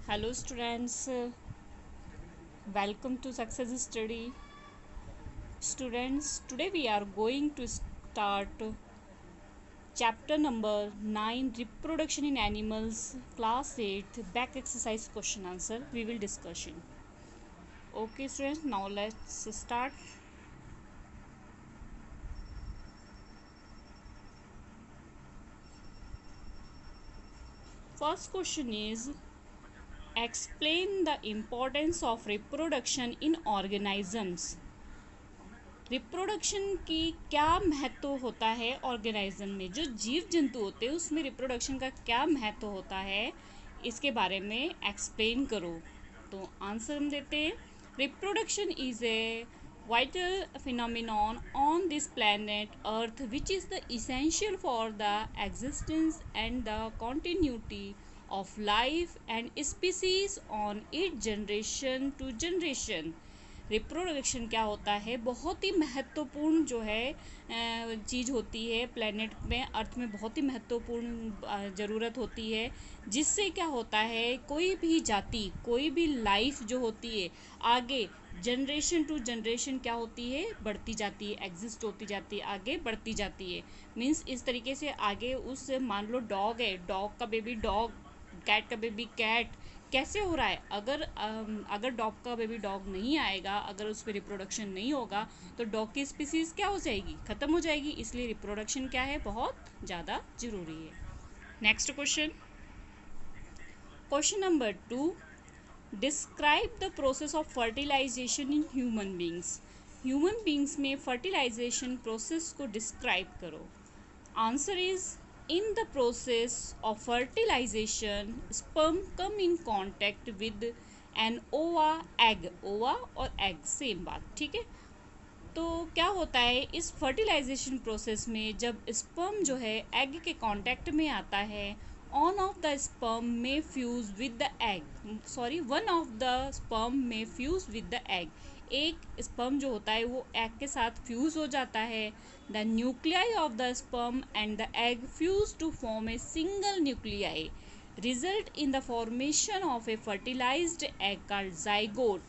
Hello students, welcome to Success Study. Students, today we are going to start chapter number 9, Reproduction in Animals, class 8, back exercise question answer we will discussion. Okay students, now let's start. First question is, explain the importance of reproduction in organisms. Reproduction की क्या महत्व होता है organism में, जो जीव जंतु होते हैं उसमें रिप्रोडक्शन का क्या महत्व होता है, इसके बारे में एक्सप्लेन करो। तो आंसर हम देते हैं, reproduction is a vital phenomenon on this planet earth which is the essential for the existence and the continuity of life and species on it generation to generation. Reproduction क्या होता है, बहुत ही महत्वपूर्ण जो है चीज़ होती है प्लेनेट में, अर्थ में बहुत ही महत्वपूर्ण ज़रूरत होती है, जिससे क्या होता है कोई भी जाति, कोई भी लाइफ जो होती है आगे जनरेशन टू जनरेशन क्या होती है, बढ़ती जाती है, एग्जिस्ट होती जाती है, आगे बढ़ती जाती है। मीन्स इस तरीके से आगे उस, मान लो डॉग है, डॉग का बेबी डॉग, कैट का बेबी कैट, कैसे हो रहा है, अगर डॉग का बेबी डॉग नहीं आएगा, अगर उस पर रिप्रोडक्शन नहीं होगा तो डॉग की स्पीसीज क्या हो जाएगी, ख़त्म हो जाएगी। इसलिए रिप्रोडक्शन क्या है, बहुत ज़्यादा ज़रूरी है। Next question, question number 2, describe the process of fertilisation in human beings. Human beings में फर्टिलाइजेशन प्रोसेस को डिस्क्राइब करो। Answer is, in the process of fertilization, sperm come in contact with an ova egg, ova और egg same बात, ठीक है। तो क्या होता है इस फर्टिलाइजेशन प्रोसेस में, जब स्पर्म जो है एग के कांटेक्ट में आता है, वन ऑफ द स्पर्म में fuse with the egg, one of the sperm में फ्यूज विद द एग, एक स्पर्म जो होता है वो एग के साथ फ्यूज हो जाता है। The nuclei of the sperm and the egg fuse to form a single nuclei, result in the formation of a fertilised egg called zygote.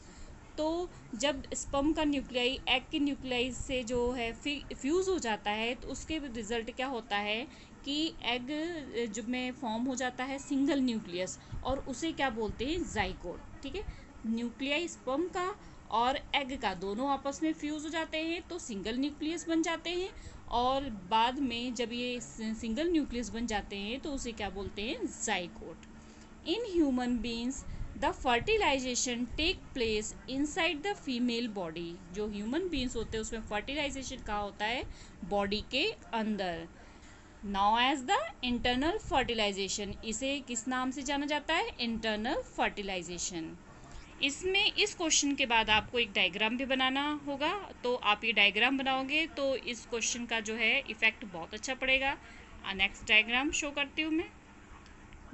तो जब स्पर्म का न्यूक्लियाई एग के न्यूक्लियाई से जो है फ्यूज़ हो जाता है, तो उसके रिजल्ट क्या होता है कि एग जब में फॉर्म हो जाता है सिंगल न्यूक्लियस, और उसे क्या बोलते हैं, जाइगोट, ठीक है। न्यूक्लियाई स्पर्म का और एग का दोनों आपस में फ्यूज़ हो जाते हैं तो सिंगल न्यूक्लियस बन जाते हैं, और बाद में जब ये सिंगल न्यूक्लियस बन जाते हैं तो उसे क्या बोलते हैं, zygote. In human beings the fertilisation take place inside the female body. जो ह्यूमन बींग्स होते हैं उसमें फर्टिलाइजेशन कहाँ होता है, बॉडी के अंदर। Now as the internal fertilisation, इसे किस नाम से जाना जाता है, इंटरनल फर्टिलाइजेशन। इसमें इस क्वेश्चन के बाद आपको एक डायग्राम भी बनाना होगा, तो आप ये डायग्राम बनाओगे तो इस क्वेश्चन का जो है इफेक्ट बहुत अच्छा पड़ेगा। नेक्स्ट डायग्राम शो करती हूँ मैं,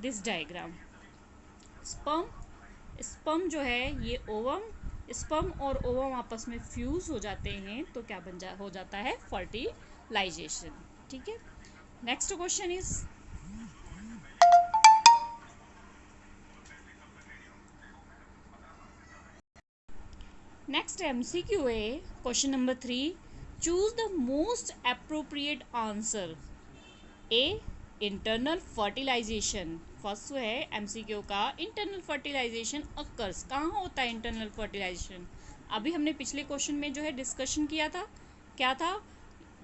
दिस डायग्राम। स्पर्म जो है ये ओवम, स्पर्म और ओवम आपस में फ्यूज हो जाते हैं तो क्या हो जाता है, फर्टिलाइजेशन, ठीक है। Next question is, next MCQ है question number 3, choose the most appropriate answer. A, internal fertilization. First है एमसीक्यू का, इंटरनल फर्टिलाइजेशन अकर्स, कहाँ होता है इंटरनल फर्टिलाइजेशन। अभी हमने पिछले क्वेश्चन में जो है डिस्कशन किया था, क्या था,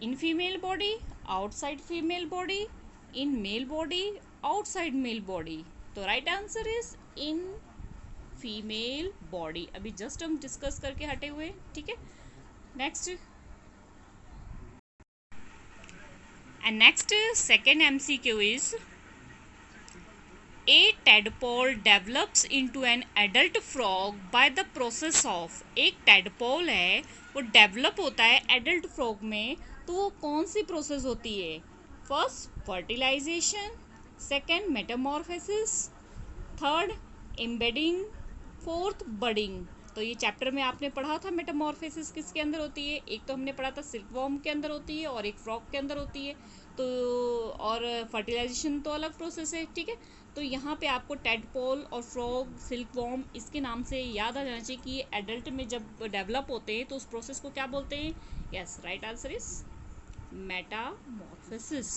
in female body, outside female body, in male body, outside male body. तो right answer is in female body. अभी जस्ट हम डिस्कस करके हटे हुए, ठीक है। Next, and next second MCQ is, a tadpole develops into an adult frog by the process of। एक tadpole है वो डेवलप होता है एडल्ट फ्रॉग में, तो वो कौन सी प्रोसेस होती है, first fertilisation, second metamorphosis, third embedding, fourth budding. तो ये चैप्टर में आपने पढ़ा था मेटामॉर्फोसिस किसके अंदर होती है, एक तो हमने पढ़ा था सिल्कवॉर्म के अंदर होती है और एक फ्रॉग के अंदर होती है। तो और फर्टिलाइजेशन तो अलग प्रोसेस है, ठीक है। तो यहाँ पे आपको टेडपोल और फ्रॉग, सिल्कवॉर्म इसके नाम से याद आ जाना चाहिए कि एडल्ट में जब डेवलप होते हैं तो उस प्रोसेस को क्या बोलते हैं। Yes, right answer is Metamorphosis.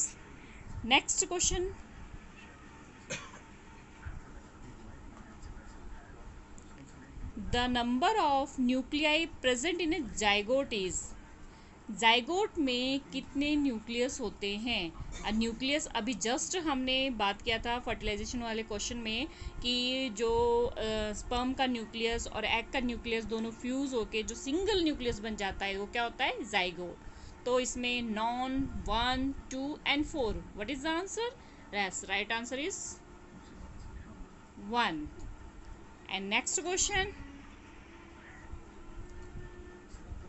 Next question, the number of nuclei present in A zygote is, zygote में कितने न्यूक्लियस होते हैं। न्यूक्लियस अभी जस्ट हमने बात किया था फर्टिलाइजेशन वाले क्वेश्चन में कि जो स्पर्म का न्यूक्लियस और एग का न्यूक्लियस दोनों फ्यूज होके जो सिंगल न्यूक्लियस बन जाता है वो क्या होता है, जाइगोट। तो इसमें non, 1, 2 and 4, what is the answer. Yes, right answer is 1। And next question,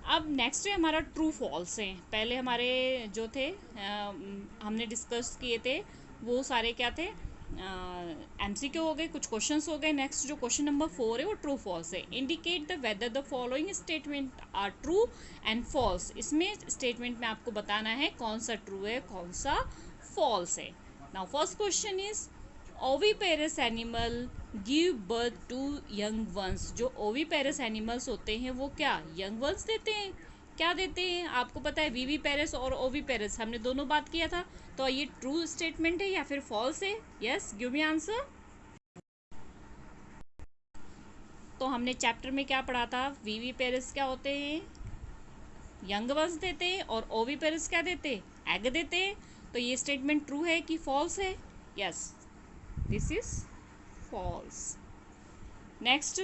अब नेक्स्ट है हमारा ट्रू फॉल्स है। पहले हमारे जो थे हमने डिस्कस किए थे वो सारे क्या थे, एमसीक्यू हो गए, कुछ क्वेश्चंस हो गए। नेक्स्ट जो क्वेश्चन नंबर 4 है वो ट्रू फॉल्स है। Indicate the whether the following statement are true and false. इसमें स्टेटमेंट में आपको बताना है कौन सा ट्रू है कौन सा फॉल्स है। Now first question is, oviparous animal give birth to young ones. जो ओविपेरस एनिमल्स होते हैं वो क्या यंग वंस देते हैं, क्या देते हैं आपको पता है। वीवीपेरस और ओविपेरस हमने दोनों बात किया था, तो ये ट्रू स्टेटमेंट है या फिर फॉल्स है। Yes, give me answer. तो हमने चैप्टर में क्या पढ़ा था, वीवीपेरस क्या होते हैं, यंग वंस देते हैं, और ओविपेरस क्या देते हैं, एग देते हैं। तो ये स्टेटमेंट ट्रू है कि फॉल्स है। Yes, this is false. Next,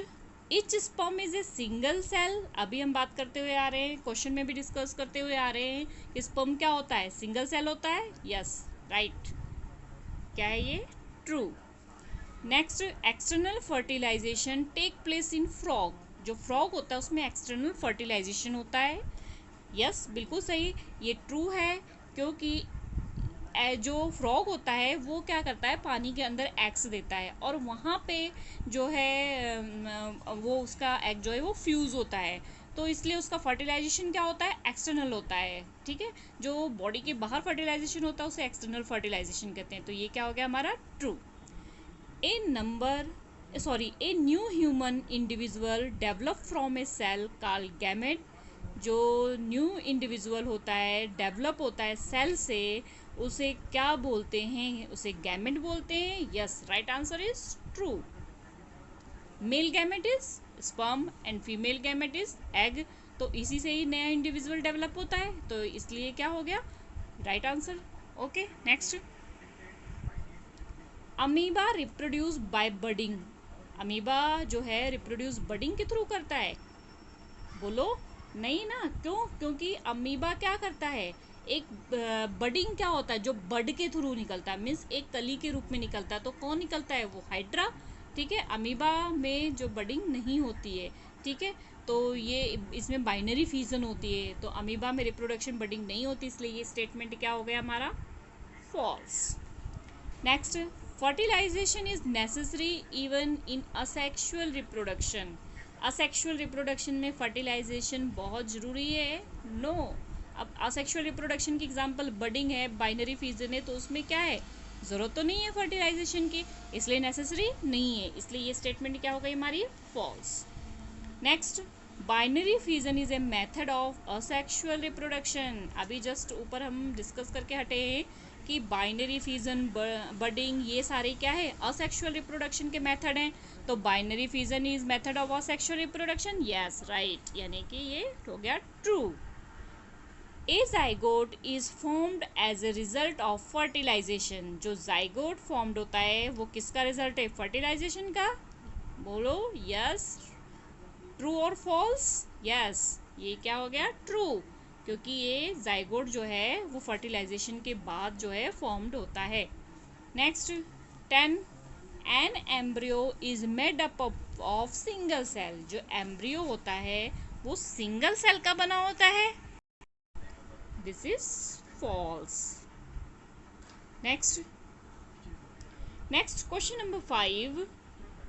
each sperm is a single cell. अभी हम बात करते हुए आ रहे हैं, क्वेश्चन में भी डिस्कस करते हुए आ रहे हैं कि स्पर्म क्या होता है, सिंगल सेल होता है। यस, राइट, क्या है ये, true. Next, external fertilisation take place in frog. जो फ्रॉग होता है उसमें एक्सटर्नल फर्टिलाइजेशन होता है। यस, बिल्कुल सही, ये ट्रू है, क्योंकि जो फ्रॉग होता है वो क्या करता है, पानी के अंदर एग्स देता है और वहाँ पे जो है वो उसका एग जो है वो फ्यूज़ होता है। तो इसलिए उसका फर्टिलाइजेशन क्या होता है, एक्सटर्नल होता है, ठीक है। जो बॉडी के बाहर फर्टिलाइजेशन होता है उसे एक्सटर्नल फर्टिलाइजेशन कहते हैं। तो ये क्या हो गया हमारा, true. A new human individual develop from a cell called gamete. जो न्यू इंडिविजुअल होता है, डेवलप होता है सेल से, उसे क्या बोलते हैं, उसे गैमेट बोलते हैं। Yes, right answer is true. Male gamete is sperm and female gamete is egg. तो इसी से ही नया इंडिविजुअल डेवलप होता है, तो इसलिए क्या हो गया, right answer. Okay, next, amoeba reproduce by budding. Amoeba जो है रिप्रोड्यूस बडिंग के थ्रू करता है, बोलो नहीं ना, क्यों, क्योंकि अमीबा क्या करता है, एक बडिंग क्या होता है, जो बड के थ्रू निकलता है, मीन्स एक कली के रूप में निकलता है। तो कौन निकलता है, वो हाइड्रा, ठीक है। अमीबा में जो बडिंग नहीं होती है, ठीक है, तो ये इसमें बाइनरी फ्यूजन होती है। तो अमीबा में रिप्रोडक्शन बडिंग नहीं होती, इसलिए ये स्टेटमेंट क्या हो गया हमारा, false. Next, fertilisation is necessary even in asexual reproduction. Asexual reproduction में फर्टिलाइजेशन बहुत ज़रूरी है, नो। अब असेक्सुअल रिप्रोडक्शन की एग्जांपल बडिंग है, बाइनरी फ्यूजन है, तो उसमें क्या है, ज़रूरत तो नहीं है फर्टिलाइजेशन की, इसलिए नेसेसरी नहीं है। इसलिए ये स्टेटमेंट क्या हो गई हमारी, false. Next, binary fusion is a method of asexual reproduction. अभी जस्ट ऊपर हम डिस्कस करके हटे हैं कि बाइनरी फ्यूजन, बडिंग, ये सारे क्या है, असेक्सुअल रिप्रोडक्शन के मेथड हैं। तो binary fusion is method of asexual reproduction. Yes, right, यानी कि ये हो गया true. A zygote is formed as a result of fertilisation. जो जाइगोट फॉर्म्ड होता है वो किसका रिजल्ट है, फर्टिलाइजेशन का, बोलो यस, ट्रू और फॉल्स। यस, ये क्या हो गया, ट्रू, क्योंकि ये जाइगोट जो है वो फर्टिलाइजेशन के बाद जो है फॉर्म्ड होता है। Next, 10, an embryo is made up of single cell. जो एम्ब्रियो होता है वो सिंगल सेल का बना होता है, this is false. Next question number 5,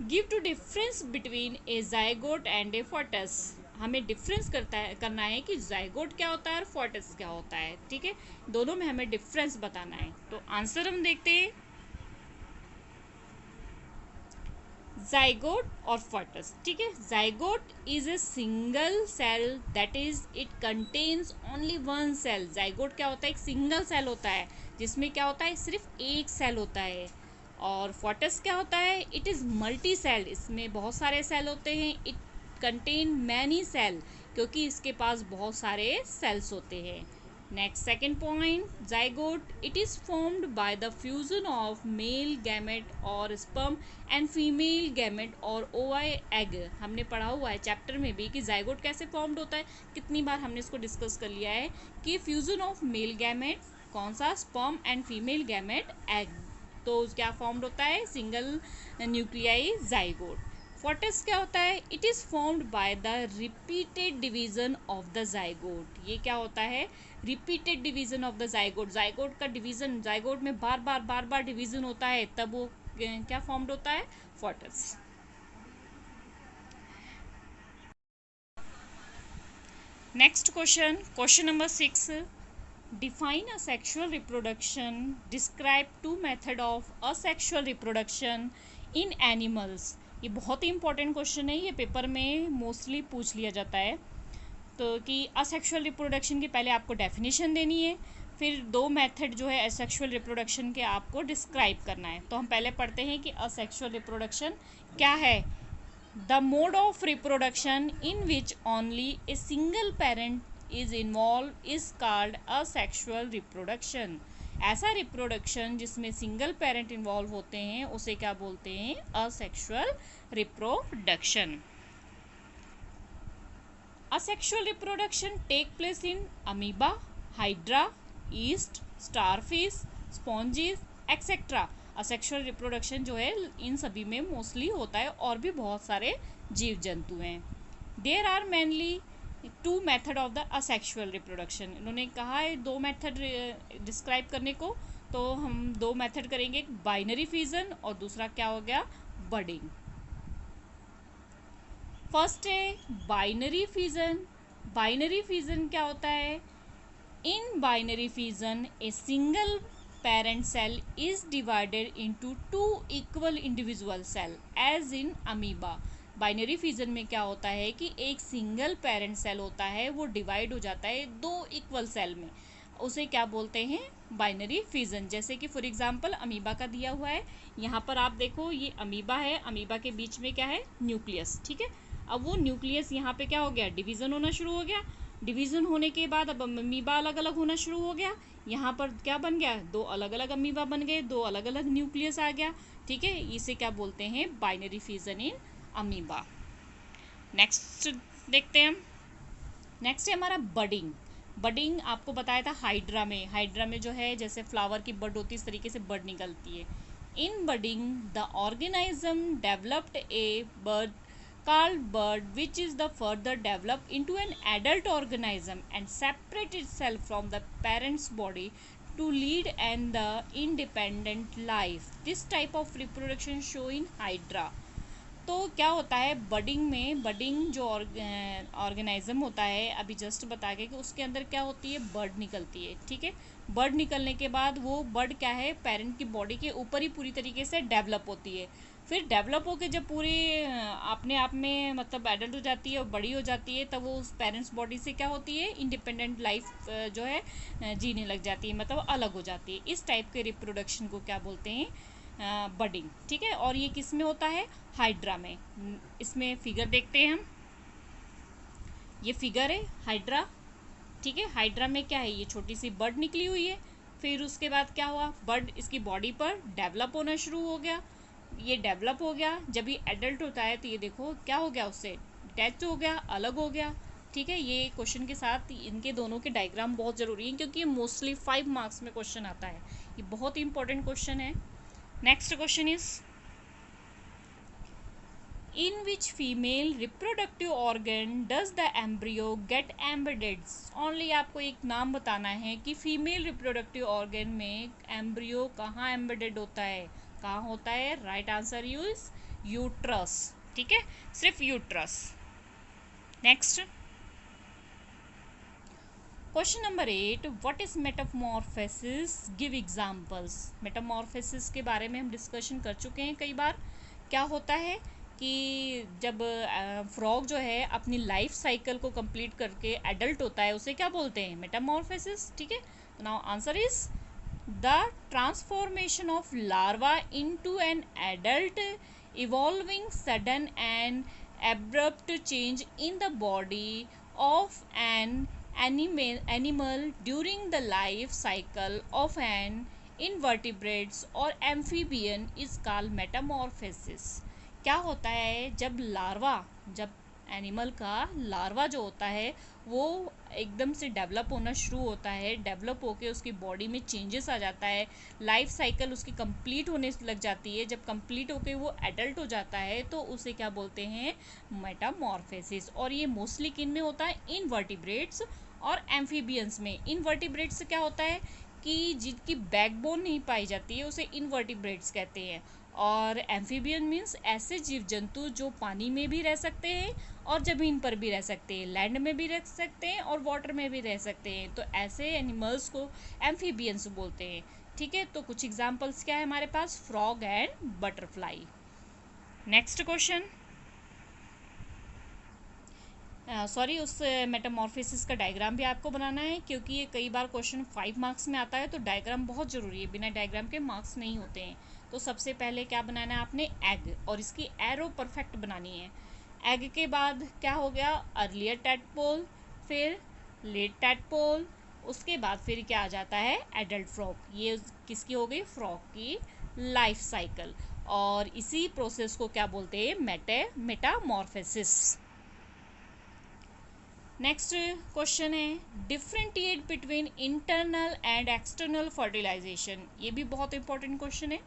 give two difference between a zygote and a foetus. हमें डिफरेंस करना है कि जाइगोट क्या होता है और फोर्टिस क्या होता है, ठीक है। दोनों में हमें डिफरेंस बताना है। तो आंसर हम देखते हैं, जाइगोट और फोर्टिस, ठीक है। Zygote is a single cell, that is it contains only one cell. Zygote क्या होता है, एक सिंगल सेल होता है जिसमें क्या होता है, सिर्फ एक सेल होता है। और फोर्टिस क्या होता है, इट इज़ मल्टी सेल, इसमें बहुत सारे सेल होते हैं। इट कंटेन मैनी सेल, क्योंकि इसके पास बहुत सारे सेल्स होते हैं। Next second point, zygote it is formed by the fusion of male gamete और स्पर्म एंड फीमेल गैमेट और ओवाई एग। हमने पढ़ा हुआ है चैप्टर में भी कि जाइगोट कैसे फॉर्म्ड होता है, कितनी बार हमने इसको डिस्कस कर लिया है कि फ्यूजन ऑफ मेल गैमेट, कौन सा, sperm and female gamete egg, तो क्या फॉर्म्ड होता है, सिंगल न्यूक्लियाई जाइगोट। फोर्टिस क्या होता है, it is formed by the repeated division of the zygote. ये क्या होता है, repeated division of the zygote. Zygote का डिवीजन, जाइगोट में बार बार डिवीजन होता है, तब वो क्या फॉर्म्ड होता है, Fortis. Next question, question number 6, define a sexual reproduction, describe two method of asexual reproduction in animals। ये बहुत ही इंपॉर्टेंट क्वेश्चन है, ये पेपर में मोस्टली पूछ लिया जाता है। तो कि असेक्सुअल रिप्रोडक्शन की पहले आपको डेफिनेशन देनी है, फिर दो मेथड जो है असेक्सुअल रिप्रोडक्शन के आपको डिस्क्राइब करना है। तो हम पहले पढ़ते हैं कि असेक्सुअल रिप्रोडक्शन क्या है। The mode of reproduction in which only A single parent is involve is called asexual reproduction. ऐसा रिप्रोडक्शन जिसमें सिंगल पेरेंट इन्वॉल्व होते हैं उसे क्या बोलते हैं, asexual reproduction. Asexual reproduction take place in amoeba, hydra, yeast, starfish, sponges, etc. Asexual reproduction जो है इन सभी में मोस्टली होता है, और भी बहुत सारे जीव जंतु हैं। There are mainly two method of the asexual reproduction। इन्होंने कहा है दो मेथड डिस्क्राइब करने को, तो हम दो मेथड करेंगे, बाइनरी फिजन और दूसरा क्या हो गया, बडिंग। फर्स्ट है बाइनरी फिजन। बाइनरी फिजन क्या होता है, in binary fission a single parent cell is divided into two equal individual cell as in amoeba. Binary fission में क्या होता है कि एक सिंगल पेरेंट सेल होता है, वो डिवाइड हो जाता है दो इक्वल सेल में, उसे क्या बोलते हैं, बाइनरी फिजन। जैसे कि फॉर एग्जांपल अमीबा का दिया हुआ है, यहाँ पर आप देखो ये अमीबा है, अमीबा के बीच में क्या है, न्यूक्लियस, ठीक है। अब वो न्यूक्लियस यहाँ पे क्या हो गया, डिवीज़न होना शुरू हो गया। डिवीज़न होने के बाद अब अमीबा अलग अलग होना शुरू हो गया, यहाँ पर क्या बन गया, दो अलग अलग अमीबा बन गए, दो अलग अलग न्यूक्लियस आ गया, ठीक है। इसे क्या बोलते हैं, binary fission in amoeba. Next देखते हैं हम, नेक्स्ट है हमारा बडिंग। बडिंग आपको बताया था हाइड्रा में, हाइड्रा में जो है जैसे फ्लावर की बड होती है, इस तरीके से बड निकलती है। In budding the organism developed a bird called bird which is the further developed into an adult organism and separate itself from the parent's body to lead and the independent life. This type of reproduction show in hydra। तो क्या होता है budding में, budding जो organism होता है, अभी just बता के कि उसके अंदर क्या होती है, बर्ड निकलती है, ठीक है। बर्ड निकलने के बाद वो बर्ड क्या है, पेरेंट की बॉडी के ऊपर ही पूरी तरीके से डेवलप होती है। फिर डेवलप होकर जब पूरी अपने आप में मतलब एडल्ट हो जाती है और बड़ी हो जाती है, तब वो उस पेरेंट्स बॉडी से क्या होती है, इंडिपेंडेंट लाइफ जो है जीने लग जाती है, मतलब अलग हो जाती है। इस टाइप के रिप्रोडक्शन को क्या बोलते हैं, बडिंग, ठीक है। और ये किस में होता है, हाइड्रा में। इसमें फिगर देखते हैं हम, ये फिगर है हाइड्रा, ठीक है। हाइड्रा में क्या है, ये छोटी सी बर्ड निकली हुई है, फिर उसके बाद क्या हुआ, बर्ड इसकी बॉडी पर डेवलप होना शुरू हो गया, ये डेवलप हो गया, जब ये एडल्ट होता है तो ये देखो क्या हो गया, उससे अटैच हो गया, अलग हो गया, ठीक है। ये क्वेश्चन के साथ इनके दोनों के डायग्राम बहुत ज़रूरी हैं, क्योंकि ये मोस्टली 5 मार्क्स में क्वेश्चन आता है, ये बहुत ही इंपॉर्टेंट क्वेश्चन है। Next question is, in which female reproductive organ does the embryo get embedded। Only आपको एक नाम बताना है कि फीमेल रिप्रोडक्टिव ऑर्गन में एम्ब्रियो कहाँ एम्बेडेड होता है, कहाँ होता है। राइट आंसर यूज यूट्रस, ठीक है, सिर्फ uterus. Next question number 8, what is Metamorphosis, give examples. Metamorphosis के बारे में हम डिस्कशन कर चुके हैं कई बार। क्या होता है कि जब फ्रॉग जो है अपनी लाइफ साइकिल को कंप्लीट करके एडल्ट होता है उसे क्या बोलते हैं, मेटामॉर्फोसिस। ठीक है, तो now answer is the transformation of larva into an adult evolving sudden and abrupt change in the body of an animal during the life cycle of an invertebrates or amphibian is called metamorphosis। क्या होता है जब animal का larva जो होता है वो एकदम से डेवलप होना शुरू होता है, डेवलप होके उसकी बॉडी में चेंजेस आ जाता है, लाइफ साइकिल उसकी कंप्लीट होने लग जाती है। जब कंप्लीट होके वो एडल्ट हो जाता है तो उसे क्या बोलते हैं, मेटामॉर्फोसिस। और ये मोस्टली किन में होता है, इनवर्टिब्रेट्स और एम्फीबियंस में। इनवर्टिब्रेट्स से क्या होता है कि जिनकी बैकबोन नहीं पाई जाती है उसे इनवर्टिब्रेट्स कहते हैं। और एम्फीबियन मीन्स ऐसे जीव जंतु जो पानी में भी रह सकते हैं और ज़मीन पर भी रह सकते हैं, लैंड में भी रह सकते हैं और वाटर में भी रह सकते हैं। तो ऐसे एनिमल्स को एम्फीबियंस बोलते हैं। ठीक है, तो कुछ एग्जांपल्स क्या है हमारे पास, frog and butterfly. Next question, sorry उस मेटामॉर्फोसिस का डायग्राम भी आपको बनाना है, क्योंकि ये कई बार क्वेश्चन 5 मार्क्स में आता है, तो डायग्राम बहुत ज़रूरी है, बिना डायग्राम के मार्क्स नहीं होते हैं। तो सबसे पहले क्या बनाना है आपने, एग, और इसकी एरो परफेक्ट बनानी है। एग के बाद क्या हो गया, अर्लियर टैडपोल, फिर लेट टैडपोल, उसके बाद फिर क्या आ जाता है, एडल्ट फ्रॉग। ये किसकी हो गई, फ्रॉग की लाइफ साइकिल। और इसी प्रोसेस को क्या बोलते हैं, मेटामॉर्फोसिस। नेक्स्ट क्वेश्चन है, differentiate between internal and external fertilization. ये भी बहुत इंपॉर्टेंट क्वेश्चन है।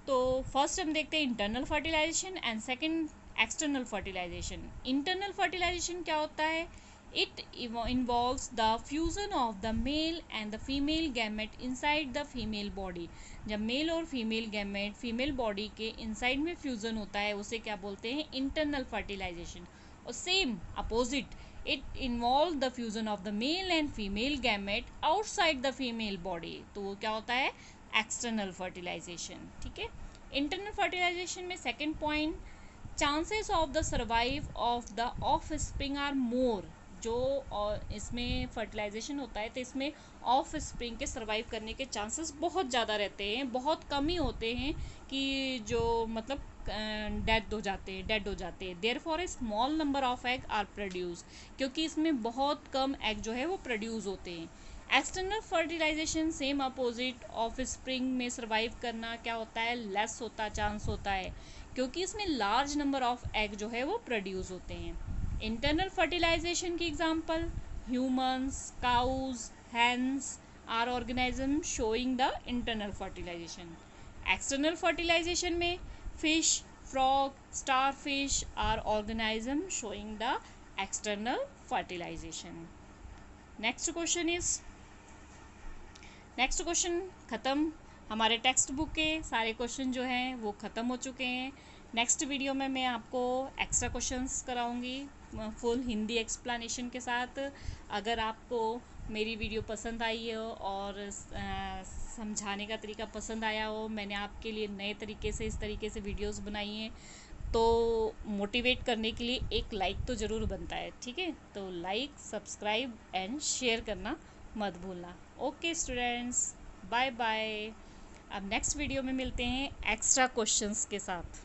तो फर्स्ट हम देखते हैं internal fertilisation and second external fertilisation. Internal fertilisation क्या होता है, it involves the fusion of the male and the female gamete inside the female body. जब मेल और फीमेल गैमेट फीमेल बॉडी के इनसाइड में फ्यूजन होता है उसे क्या बोलते हैं, इंटरनल फर्टिलाइजेशन। और same opposite, it involves the fusion of the male and female gamete outside the female body। तो वो क्या होता है, एक्सटर्नल फर्टिलाइजेशन। ठीक है, इंटरनल फर्टिलाइजेशन में second point, chances of the survive of the offspring are more. जो इसमें फर्टिलाइजेशन होता है तो इसमें ऑफ स्प्रिंग के सर्वाइव करने के चांसेस बहुत ज़्यादा रहते हैं, बहुत कम ही होते हैं कि जो मतलब डेड हो जाते हैं। Therefore a small number of egg are produce, क्योंकि इसमें बहुत कम एग जो है वो प्रोड्यूस होते हैं। External fertilisation same opposite, offspring में सर्वाइव करना क्या होता है, लेस होता चांस होता है, क्योंकि इसमें लार्ज नंबर ऑफ एग जो है वो प्रोड्यूस होते हैं। इंटरनल फर्टिलाइजेशन की example, humans, cows, hens are organism showing the internal fertilisation. External fertilisation में fish, frog, starfish are organism showing the external fertilization। next question ख़त्म। हमारे टेक्स्ट बुक के सारे क्वेश्चन जो हैं वो ख़त्म हो चुके हैं। नेक्स्ट वीडियो में मैं आपको एक्स्ट्रा क्वेश्चंस कराऊंगी फुल हिंदी एक्सप्लेनेशन के साथ। अगर आपको मेरी वीडियो पसंद आई हो और समझाने का तरीका पसंद आया हो, मैंने आपके लिए नए तरीके से इस तरीके से वीडियोस बनाई हैं, तो मोटिवेट करने के लिए एक लाइक तो ज़रूर बनता है। ठीक है, तो लाइक, सब्सक्राइब एंड शेयर करना मत भूलना। Okay students, bye bye. अब नेक्स्ट वीडियो में मिलते हैं एक्स्ट्रा क्वेश्चंस के साथ।